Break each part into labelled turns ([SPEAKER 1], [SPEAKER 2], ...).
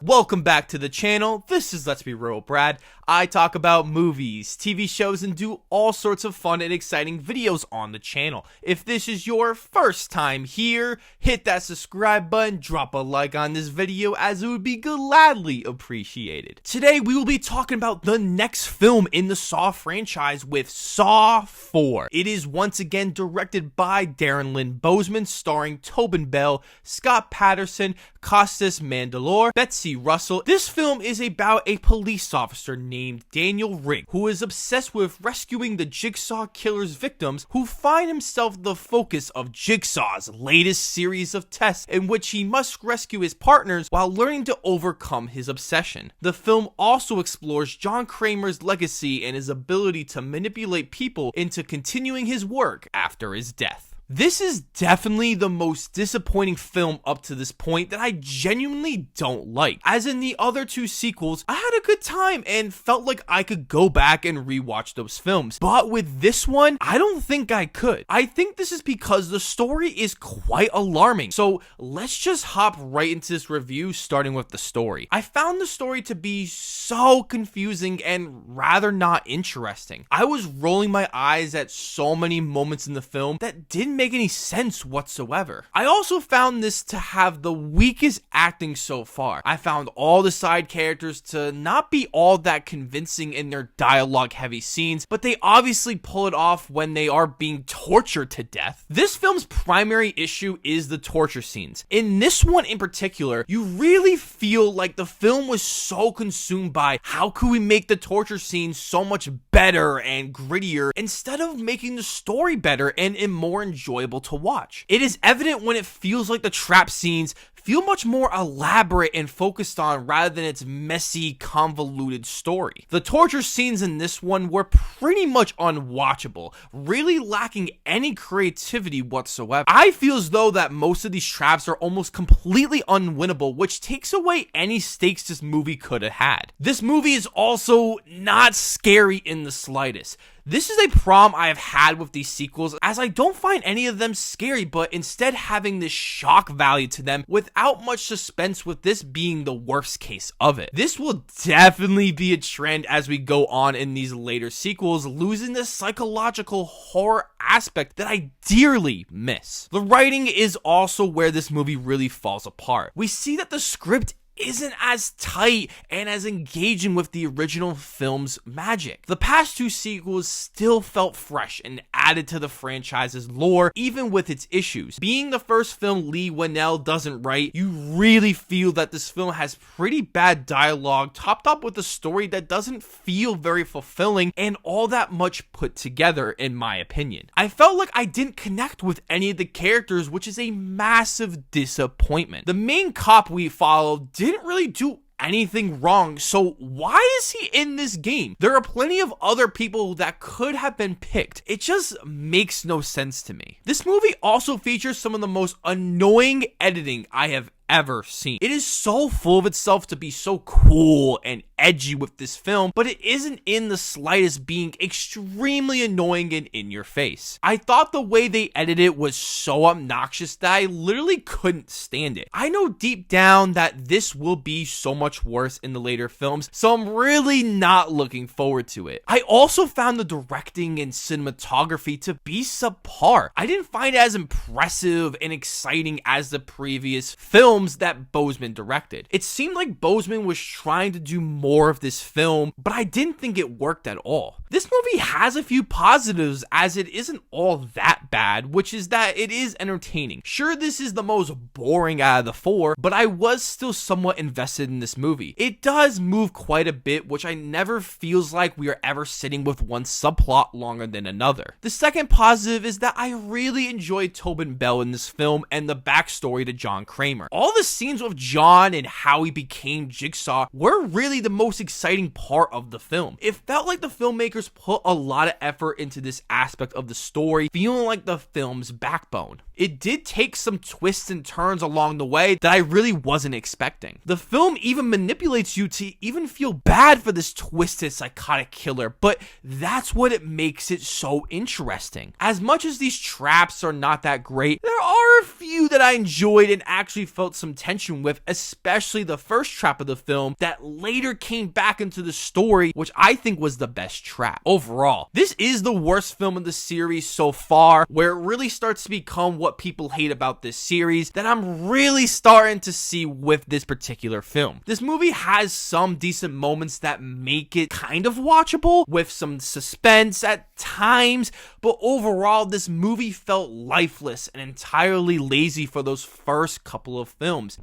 [SPEAKER 1] Welcome back to the channel. This is Let's Be Real Brad. I talk about movies, TV shows, and do all sorts of fun and exciting videos on the channel. If this is your first time here, hit that subscribe button, drop a like on this video as it would be gladly appreciated. Today we will be talking about the next film in the Saw franchise with Saw 4. It is once again directed by Darren Lynn Bousman, starring Tobin Bell, Scott Patterson, Costas Mandylor, Betsy Russell. This film is about a police officer named Daniel Rigg, who is obsessed with rescuing the Jigsaw killer's victims, who find himself the focus of Jigsaw's latest series of tests in which he must rescue his partners while learning to overcome his obsession. The film also explores John Kramer's legacy and his ability to manipulate people into continuing his work after his death. This is definitely the most disappointing film up to this point that I genuinely don't like. As in the other two sequels, I had a good time and felt like I could go back and rewatch those films. But with this one, I don't think I could. I think this is because the story is quite alarming. So let's just hop right into this review, starting with the story. I found the story to be so confusing and rather not interesting. I was rolling my eyes at so many moments in the film that didn't make any sense whatsoever. I also found this to have the weakest acting so far. I found all the side characters to not be all that convincing in their dialogue heavy scenes, but they obviously pull it off when they are being tortured to death. This film's primary issue is the torture scenes. In this one in particular, you really feel like the film was so consumed by how could we make the torture scenes so much better and grittier instead of making the story better and more enjoyable to watch. It is evident when it feels like the trap scenes feel much more elaborate and focused on rather than its messy, convoluted story. The torture scenes in this one were pretty much unwatchable, really lacking any creativity whatsoever. I feel as though that most of these traps are almost completely unwinnable, which takes away any stakes this movie could have had. This movie is also not scary in the slightest. This is a problem I have had with these sequels, as I don't find any of them scary, but instead having this shock value to them without much suspense, with this being the worst case of it. This will definitely be a trend as we go on in these later sequels, losing the psychological horror aspect that I dearly miss. The writing is also where this movie really falls apart. We see that the script isn't as tight and as engaging with the original film's magic. The past two sequels still felt fresh and added to the franchise's lore, even with its issues. Being the first film Leigh Whannell doesn't write, you really feel that this film has pretty bad dialogue, topped up with a story that doesn't feel very fulfilling and all that much put together, in my opinion. I felt like I didn't connect with any of the characters, which is a massive disappointment. The main cop we followed didn't really do anything wrong, so why is he in this game? There are plenty of other people that could have been picked. It just makes no sense to me. This movie also features some of the most annoying editing I have ever seen. It is so full of itself to be so cool and edgy with this film, but it isn't in the slightest, being extremely annoying and in your face. I thought the way they edited it was so obnoxious that I literally couldn't stand it. I know deep down that this will be so much worse in the later films, so I'm really not looking forward to it. I also found the directing and cinematography to be subpar. I didn't find it as impressive and exciting as the previous film that Bousman directed. It seemed like Bousman was trying to do more of this film, but I didn't think it worked at all. This movie has a few positives, as it isn't all that bad, which is that it is entertaining. Sure, this is the most boring out of the four, but I was still somewhat invested in this movie. It does move quite a bit, which I never feels like we are ever sitting with one subplot longer than another. The second positive is that I really enjoyed Tobin Bell in this film and the backstory to John Kramer. All the scenes with John and how he became Jigsaw were really the most exciting part of the film. It felt like the filmmakers filmmakers put a lot of effort into this aspect of the story, feeling like the film's backbone. It did take some twists and turns along the way that I really wasn't expecting. The film even manipulates you to even feel bad for this twisted psychotic killer, but that's what it makes it so interesting. As much as these traps are not that great, there are a few that I enjoyed and actually felt some tension with, especially the first trap of the film that later came back into the story, which I think was the best trap. Overall, this is the worst film of the series so far, where it really starts to become what people hate about this series that I'm really starting to see with this particular film. This movie has some decent moments that make it kind of watchable, with some suspense at times, but overall this movie felt lifeless and entirely lazy for those first couple of films.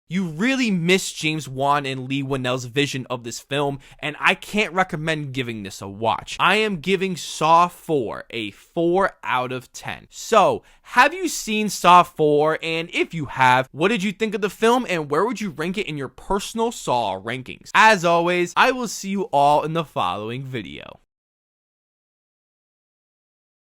[SPEAKER 1] You really miss James Wan and Leigh Whannell's vision of this film, and I can't recommend giving this a watch. I am giving Saw 4 a 4 out of 10. So, have you seen Saw 4? And if you have, what did you think of the film, and where would you rank it in your personal Saw rankings? As always, I will see you all in the following video.